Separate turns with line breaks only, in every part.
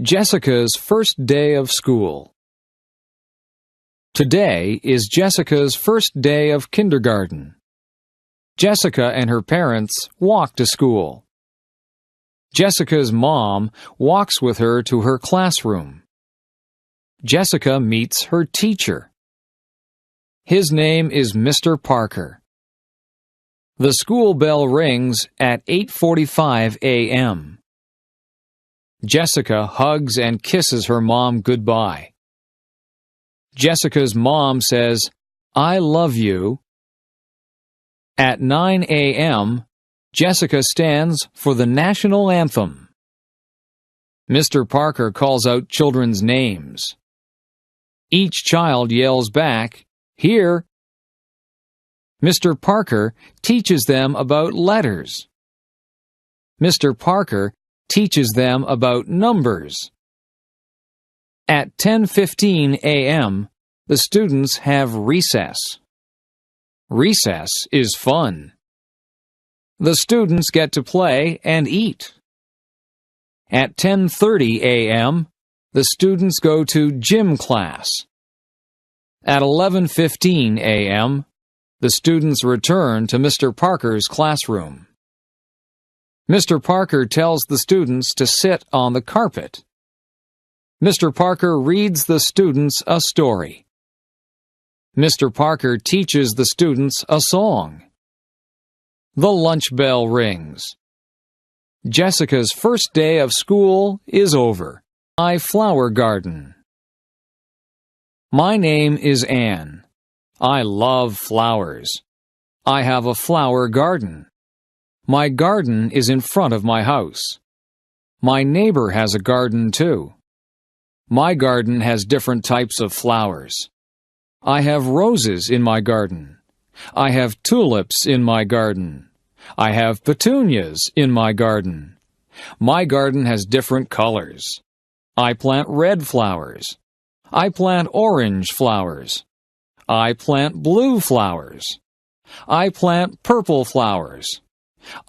Jessica's first day of school. Today is Jessica's first day of kindergarten. Jessica and her parents walk to school. Jessica's mom walks with her to her classroom. Jessica meets her teacher. His name is Mr. Parker. The school bell rings at 8:45 a.m. Jessica hugs and kisses her mom goodbye. Jessica's mom says, "I love you." At 9 a.m., Jessica stands for the national anthem. Mr. Parker calls out children's names. Each child yells back, "Here!" Mr. Parker teaches them about letters. Mr. Parker teaches them about numbers. At 10:15 a.m., the students have recess. Recess is fun. The students get to play and eat. At 10:30 a.m., the students go to gym class. At 11:15 a.m., the students return to Mr. Parker's classroom. Mr. Parker tells the students to sit on the carpet. Mr. Parker reads the students a story. Mr. Parker teaches the students a song. The lunch bell rings. Jessica's first day of school is over. My flower garden. My name is Anne. I love flowers. I have a flower garden. My garden is in front of my house. My neighbor has a garden too. My garden has different types of flowers. I have roses in my garden. I have tulips in my garden. I have petunias in my garden. My garden has different colors. I plant red flowers. I plant orange flowers. I plant blue flowers. I plant purple flowers.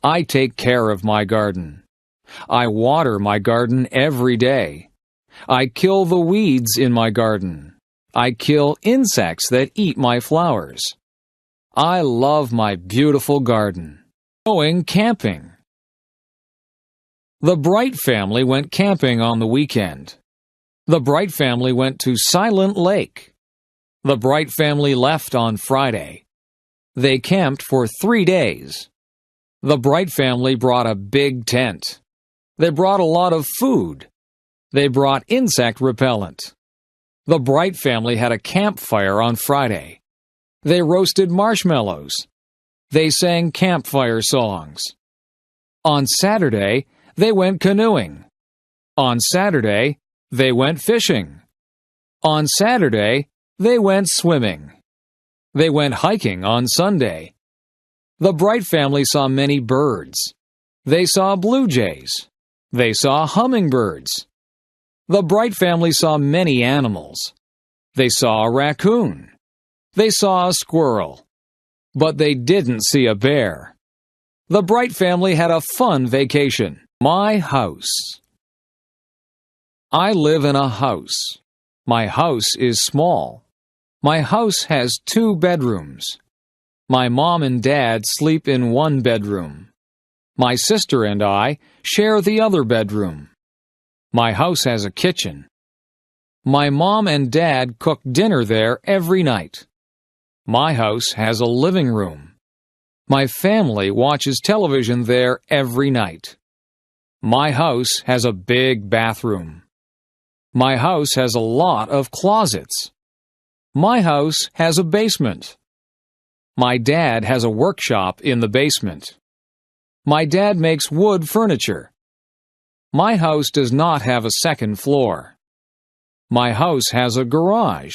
I take care of my garden. I water my garden every day. I kill the weeds in my garden. I kill insects that eat my flowers. I love my beautiful garden. Going camping. The Bright family went camping on the weekend. The Bright family went to Silent Lake. The Bright family left on Friday. They camped for 3 days. The Bright family brought a big tent. They brought a lot of food. They brought insect repellent. The Bright family had a campfire on Friday. They roasted marshmallows. They sang campfire songs. On Saturday, they went canoeing. On Saturday, they went fishing. On Saturday, they went swimming. They went hiking on Sunday. The Bright family saw many birds. They saw blue jays. They saw hummingbirds. The Bright family saw many animals. They saw a raccoon. They saw a squirrel. But they didn't see a bear. The Bright family had a fun vacation. My house. I live in a house. My house is small. My house has 2 bedrooms. My mom and dad sleep in one bedroom. My sister and I share the other bedroom. My house has a kitchen. My mom and dad cook dinner there every night. My house has a living room. My family watches television there every night. My house has a big bathroom. My house has a lot of closets. My house has a basement. My dad has a workshop in the basement. My dad makes wood furniture. My house does not have a second floor. My house has a garage.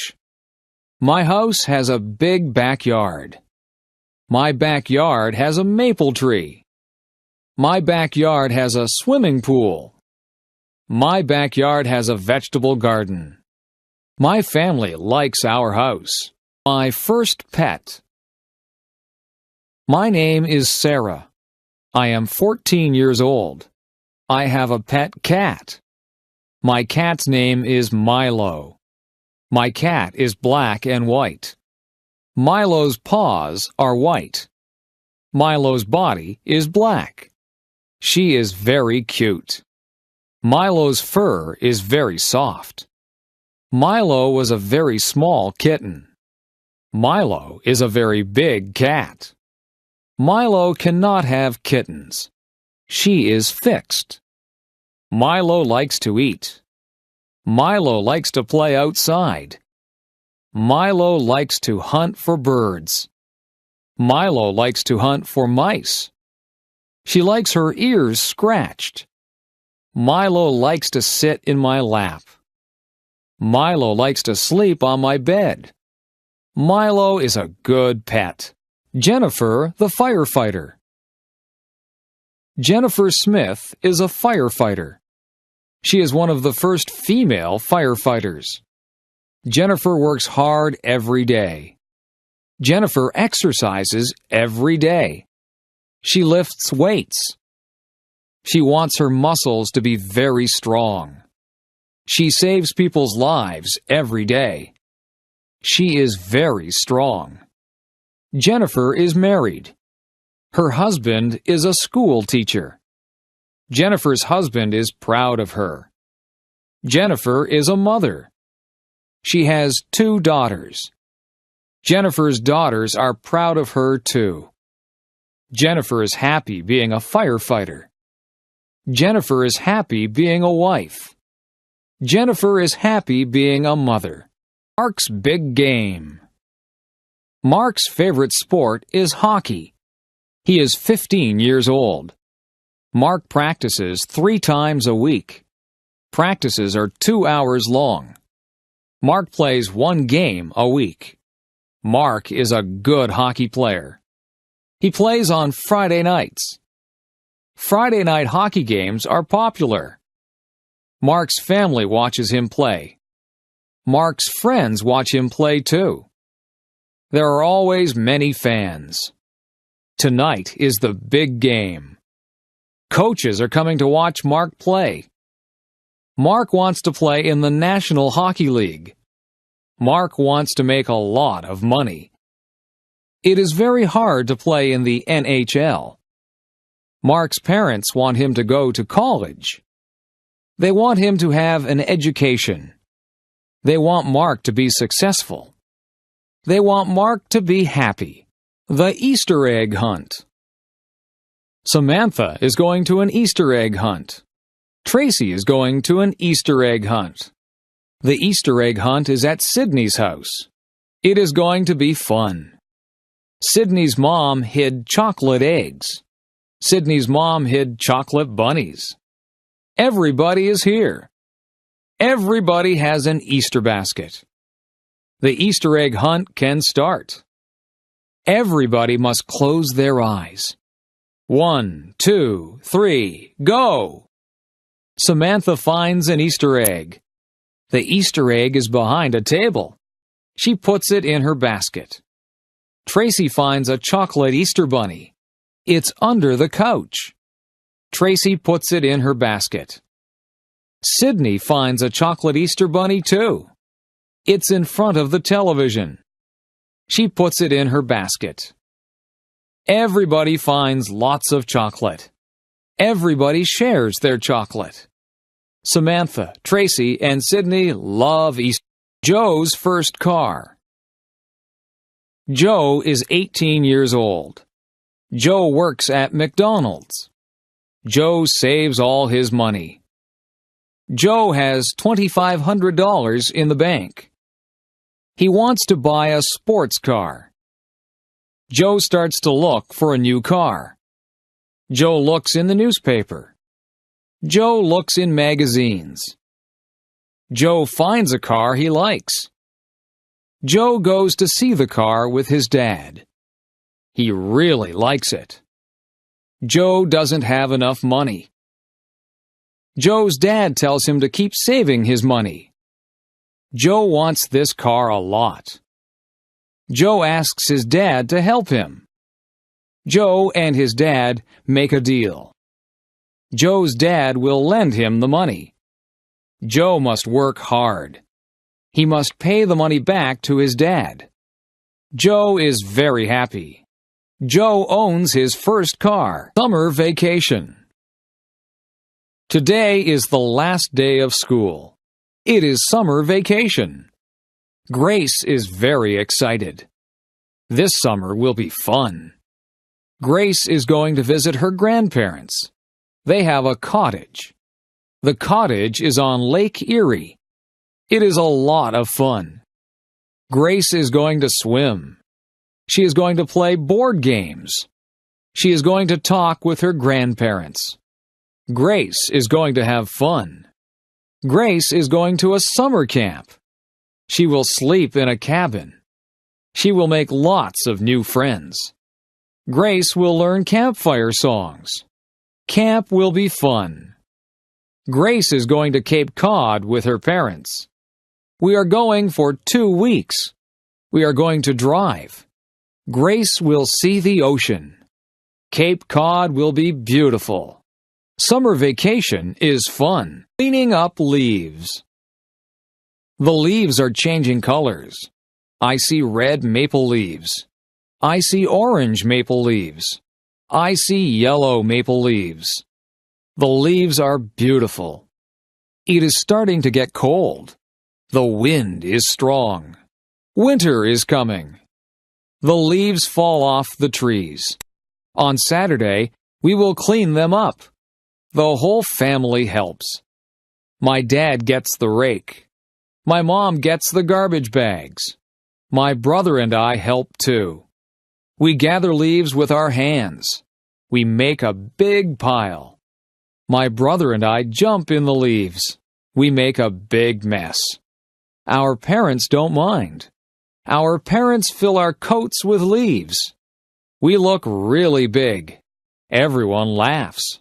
My house has a big backyard. My backyard has a maple tree. My backyard has a swimming pool. My backyard has a vegetable garden. My family likes our house. My first pet. My name is Sarah. I am 14 years old. I have a pet cat. My cat's name is Milo. My cat is black and white. Milo's paws are white. Milo's body is black. She is very cute. Milo's fur is very soft. Milo was a very small kitten. Milo is a very big cat. Milo cannot have kittens. She is fixed. Milo likes to eat. Milo likes to play outside. Milo likes to hunt for birds. Milo likes to hunt for mice. She likes her ears scratched. Milo likes to sit in my lap. Milo likes to sleep on my bed. Milo is a good pet. Jennifer, the firefighter. Jennifer Smith is a firefighter. She is one of the first female firefighters. Jennifer works hard every day. Jennifer exercises every day. She lifts weights. She wants her muscles to be very strong. She saves people's lives every day. She is very strong. Jennifer is married. Her husband is a school teacher. Jennifer's husband is proud of her. Jennifer is a mother. She has 2 daughters. Jennifer's daughters are proud of her too. Jennifer is happy being a firefighter. Jennifer is happy being a wife. Jennifer is happy being a mother. Mark's big game. Mark's favorite sport is hockey. He is 15 years old. Mark practices 3 times a week. Practices are 2 hours long. Mark plays 1 game a week. Mark is a good hockey player. He plays on Friday nights. Friday night hockey games are popular. Mark's family watches him play. Mark's friends watch him play too. There are always many fans. Tonight is the big game. Coaches are coming to watch Mark play. Mark wants to play in the National Hockey League. Mark wants to make a lot of money. It is very hard to play in the NHL. Mark's parents want him to go to college. They want him to have an education. They want Mark to be successful. They want Mark to be happy. The Easter egg hunt. Samantha is going to an Easter egg hunt. Tracy is going to an Easter egg hunt. The Easter egg hunt is at Sydney's house. It is going to be fun. Sydney's mom hid chocolate eggs. Sydney's mom hid chocolate bunnies. Everybody is here. Everybody has an Easter basket. The Easter egg hunt can start. Everybody must close their eyes. 1, 2, 3, go! Samantha finds an Easter egg. The Easter egg is behind a table. She puts it in her basket. Tracy finds a chocolate Easter bunny. It's under the couch. Tracy puts it in her basket. Sydney finds a chocolate Easter bunny too. It's in front of the television. She puts it in her basket. Everybody finds lots of chocolate. Everybody shares their chocolate. Samantha, Tracy, and Sydney love Easter. Joe's first car. Joe is 18 years old. Joe works at McDonald's. Joe saves all his money. Joe has $2,500 in the bank. He wants to buy a sports car. Joe starts to look for a new car. Joe looks in the newspaper. Joe looks in magazines. Joe finds a car he likes. Joe goes to see the car with his dad. He really likes it. Joe doesn't have enough money. Joe's dad tells him to keep saving his money. Joe wants this car a lot. Joe asks his dad to help him. Joe and his dad make a deal. Joe's dad will lend him the money. Joe must work hard. He must pay the money back to his dad. Joe is very happy. Joe owns his first car. Summer vacation. Today is the last day of school. It is summer vacation. Grace is very excited. This summer will be fun. Grace is going to visit her grandparents. They have a cottage. The cottage is on Lake Erie. It is a lot of fun. Grace is going to swim. She is going to play board games. She is going to talk with her grandparents. Grace is going to have fun. Grace is going to a summer camp. She will sleep in a cabin. She will make lots of new friends. Grace will learn campfire songs. Camp will be fun. Grace is going to Cape Cod with her parents. We are going for 2 weeks. We are going to drive. Grace will see the ocean. Cape Cod will be beautiful. Summer vacation is fun. Cleaning up leaves. The leaves are changing colors. I see red maple leaves. I see orange maple leaves. I see yellow maple leaves. The leaves are beautiful. It is starting to get cold. The wind is strong. Winter is coming. The leaves fall off the trees. On Saturday, we will clean them up. The whole family helps. My dad gets the rake. My mom gets the garbage bags. My brother and I help too. We gather leaves with our hands. We make a big pile. My brother and I jump in the leaves. We make a big mess. Our parents don't mind. Our parents fill our coats with leaves. We look really big. Everyone laughs.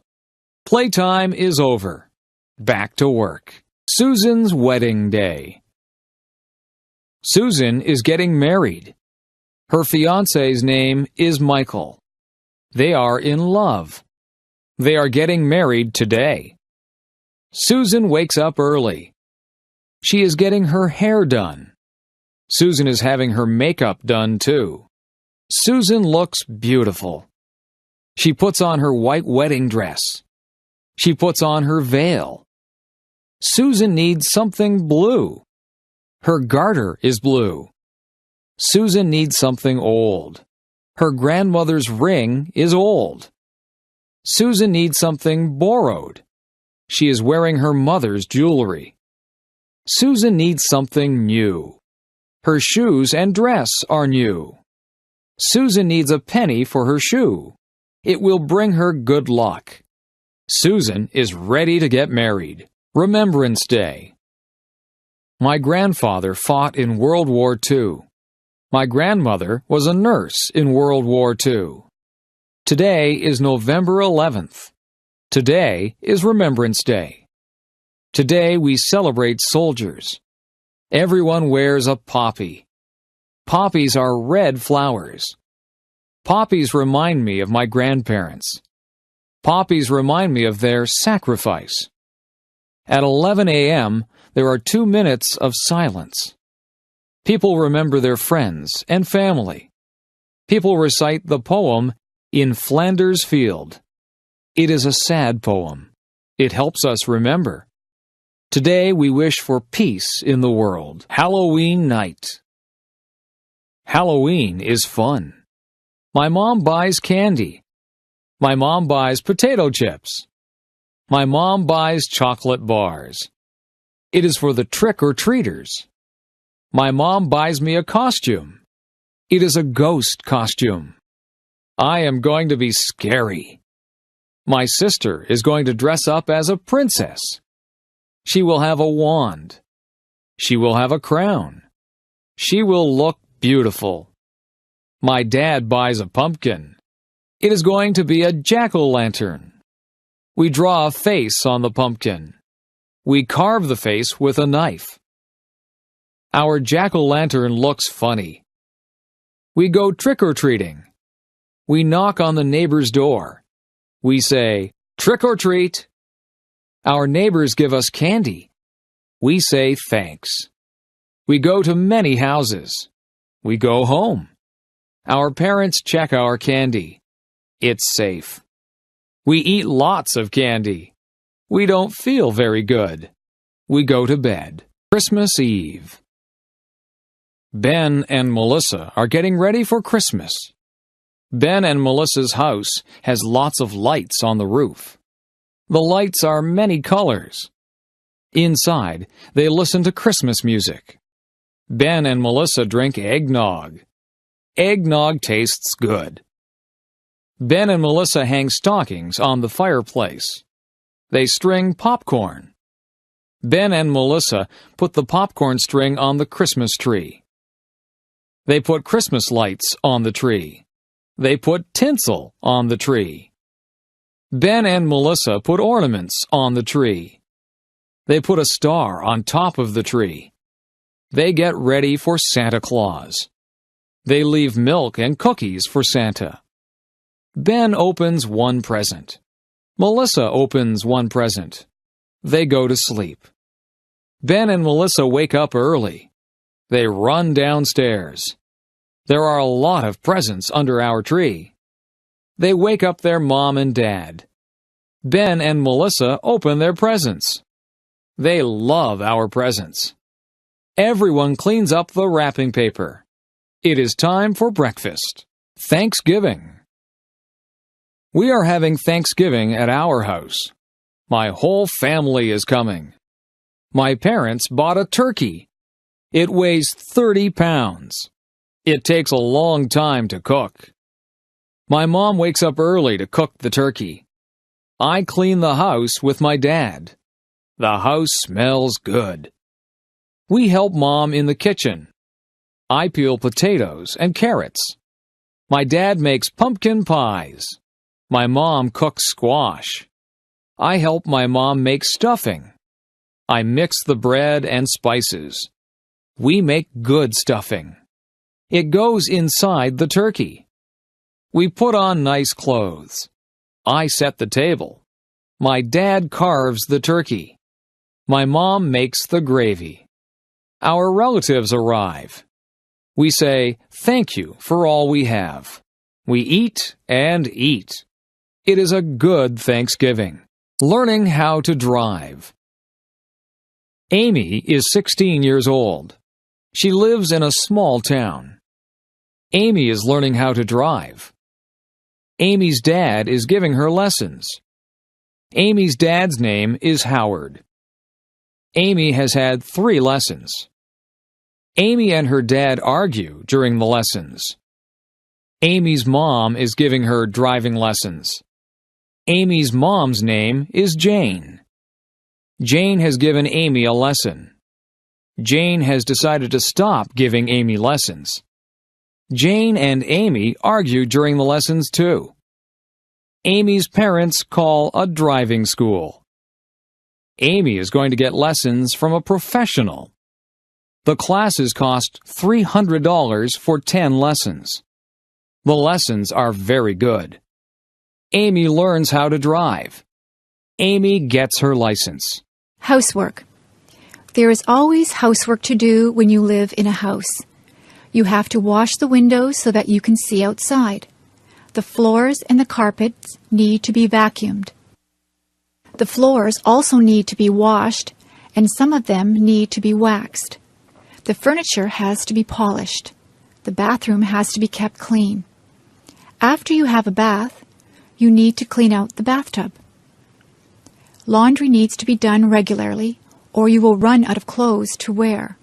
Playtime is over. Back to work. Susan's wedding day. Susan is getting married. Her fiancé's name is Michael. They are in love. They are getting married today. Susan wakes up early. She is getting her hair done. Susan is having her makeup done too. Susan looks beautiful. She puts on her white wedding dress. She puts on her veil. Susan needs something blue. Her garter is blue. Susan needs something old. Her grandmother's ring is old. Susan needs something borrowed. She is wearing her mother's jewelry. Susan needs something new. Her shoes and dress are new. Susan needs a penny for her shoe. It will bring her good luck. Susan is ready to get married. Remembrance Day. My grandfather fought in World War II. My grandmother was a nurse in World War II. Today is November 11th. Today is Remembrance Day. Today we celebrate soldiers. Everyone wears a poppy. Poppies are red flowers. Poppies remind me of my grandparents. Poppies remind me of their sacrifice. At 11 a.m., there are 2 minutes of silence. People remember their friends and family. People recite the poem In Flanders Field. It is a sad poem. It helps us remember. Today we wish for peace in the world. Halloween night. Halloween is fun. My mom buys candy. My mom buys potato chips. My mom buys chocolate bars. It is for the trick-or-treaters. My mom buys me a costume. It is a ghost costume. I am going to be scary. My sister is going to dress up as a princess. She will have a wand. She will have a crown. She will look beautiful. My dad buys a pumpkin. It is going to be a jack-o'-lantern. We draw a face on the pumpkin. We carve the face with a knife. Our jack-o'-lantern looks funny. We go trick-or-treating. We knock on the neighbor's door. We say, "Trick or treat." Our neighbors give us candy. We say thanks. We go to many houses. We go home. Our parents check our candy. It's safe. We eat lots of candy. We don't feel very good. We go to bed. Christmas Eve. Ben and Melissa are getting ready for Christmas. Ben and Melissa's house has lots of lights on the roof. The lights are many colors. Inside, they listen to Christmas music. Ben and Melissa drink eggnog. Eggnog tastes good. Ben and Melissa hang stockings on the fireplace. They string popcorn. Ben and Melissa put the popcorn string on the Christmas tree. They put Christmas lights on the tree. They put tinsel on the tree. Ben and Melissa put ornaments on the tree. They put a star on top of the tree. They get ready for Santa Claus. They leave milk and cookies for Santa. Ben opens one present. Melissa opens one present. They go to sleep. Ben and Melissa wake up early. They run downstairs. There are a lot of presents under our tree. They wake up their mom and dad. Ben and Melissa open their presents. They love our presents. Everyone cleans up the wrapping paper. It is time for breakfast. Thanksgiving. We are having Thanksgiving at our house. My whole family is coming. My parents bought a turkey. It weighs 30 pounds. It takes a long time to cook. My mom wakes up early to cook the turkey. I clean the house with my dad. The house smells good. We help Mom in the kitchen. I peel potatoes and carrots. My dad makes pumpkin pies. My mom cooks squash. I help my mom make stuffing. I mix the bread and spices. We make good stuffing. It goes inside the turkey. We put on nice clothes. I set the table. My dad carves the turkey. My mom makes the gravy. Our relatives arrive. We say, "Thank you for all we have." We eat and eat. It is a good Thanksgiving. Learning how to drive. Amy is 16 years old. She lives in a small town. Amy is learning how to drive. Amy's dad is giving her lessons. Amy's dad's name is Howard. Amy has had 3 lessons. Amy and her dad argue during the lessons. Amy's mom is giving her driving lessons. Amy's mom's name is Jane. Jane has given Amy a lesson. Jane has decided to stop giving Amy lessons. Jane and Amy argue during the lessons too. Amy's parents call a driving school. Amy is going to get lessons from a professional. The classes cost $300 for 10 lessons. The lessons are very good. Amy learns how to drive. Amy gets her license.
Housework. There is always housework to do when you live in a house. You have to wash the windows so that you can see outside. The floors and the carpets need to be vacuumed. The floors also need to be washed, and some of them need to be waxed. The furniture has to be polished. The bathroom has to be kept clean. After you have a bath, you need to clean out the bathtub. Laundry needs to be done regularly, or you will run out of clothes to wear.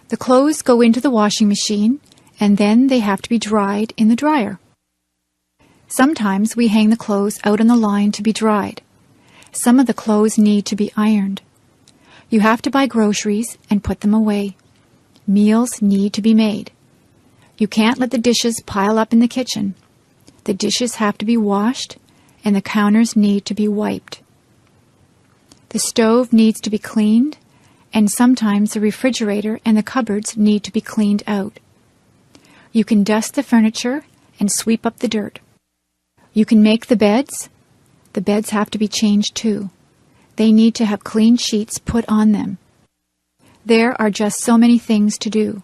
The clothes go into the washing machine, and then they have to be dried in the dryer. Sometimes we hang the clothes out on the line to be dried. Some of the clothes need to be ironed. You have to buy groceries and put them away. Meals need to be made. You can't let the dishes pile up in the kitchen. The dishes have to be washed, and the counters need to be wiped. The stove needs to be cleaned, and sometimes the refrigerator and the cupboards need to be cleaned out. You can dust the furniture and sweep up the dirt. You can make the beds. The beds have to be changed too. they need to have clean sheets put on them. There are just so many things to do.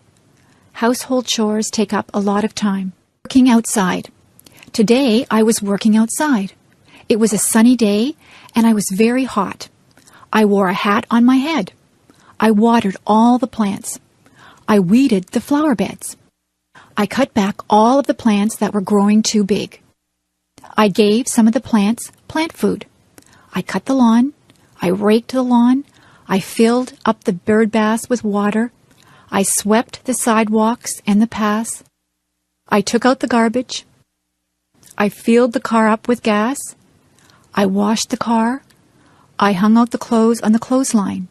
Household chores take up a lot of time. Working outside. Today I was working outside. It was a sunny day and I was very hot. I wore a hat on my head. I watered all the plants. I weeded the flower beds. I cut back all of the plants that were growing too big. I gave some of the plants plant food. I cut the lawn. I raked the lawn. I filled up the bird baths with water. I swept the sidewalks and the paths. I took out the garbage. I filled the car up with gas. I washed the car. I hung out the clothes on the clothesline.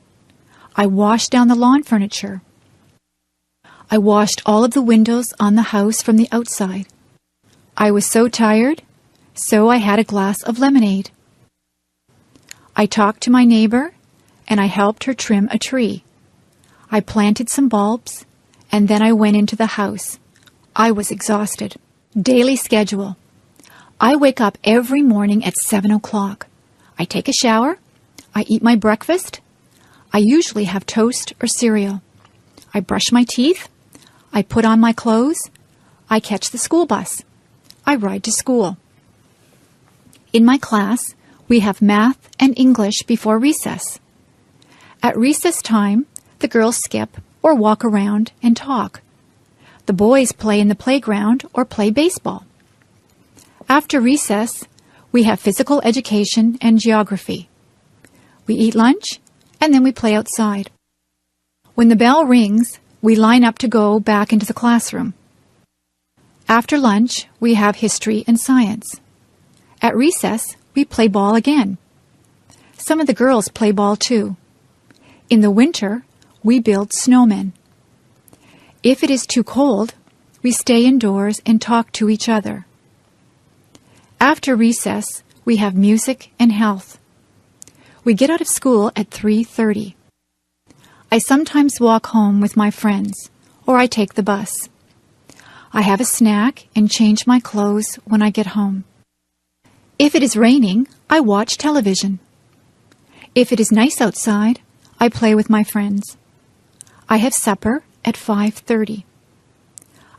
I washed down the lawn furniture. I washed all of the windows on the house from the outside. I was so tired, so I had a glass of lemonade. I talked to my neighbor, and I helped her trim a tree. I planted some bulbs, and then I went into the house. I was exhausted. Daily schedule. I wake up every morning at 7 o'clock. I take a shower. I eat my breakfast. I usually have toast or cereal. I brush my teeth. I put on my clothes. I catch the school bus. I ride to school. In my class, we have math and English before recess. At recess time, the girls skip or walk around and talk. The boys play in the playground or play baseball. After recess, we have physical education and geography. We eat lunch, and then we play outside. When the bell rings, we line up to go back into the classroom. After lunch, we have history and science. At recess, we play ball again. Some of the girls play ball too. In the winter, we build snowmen. If it is too cold, we stay indoors and talk to each other. After recess, we have music and health. We get out of school at 3:30. I sometimes walk home with my friends, or I take the bus. I have a snack and change my clothes when I get home. If it is raining, I watch television. If it is nice outside, I play with my friends. I have supper at 5:30.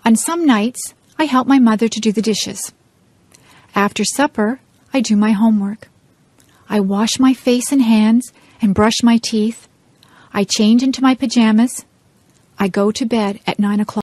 On some nights, I help my mother to do the dishes. After supper, I do my homework. I wash my face and hands and brush my teeth. I change into my pajamas. I go to bed at 9 o'clock.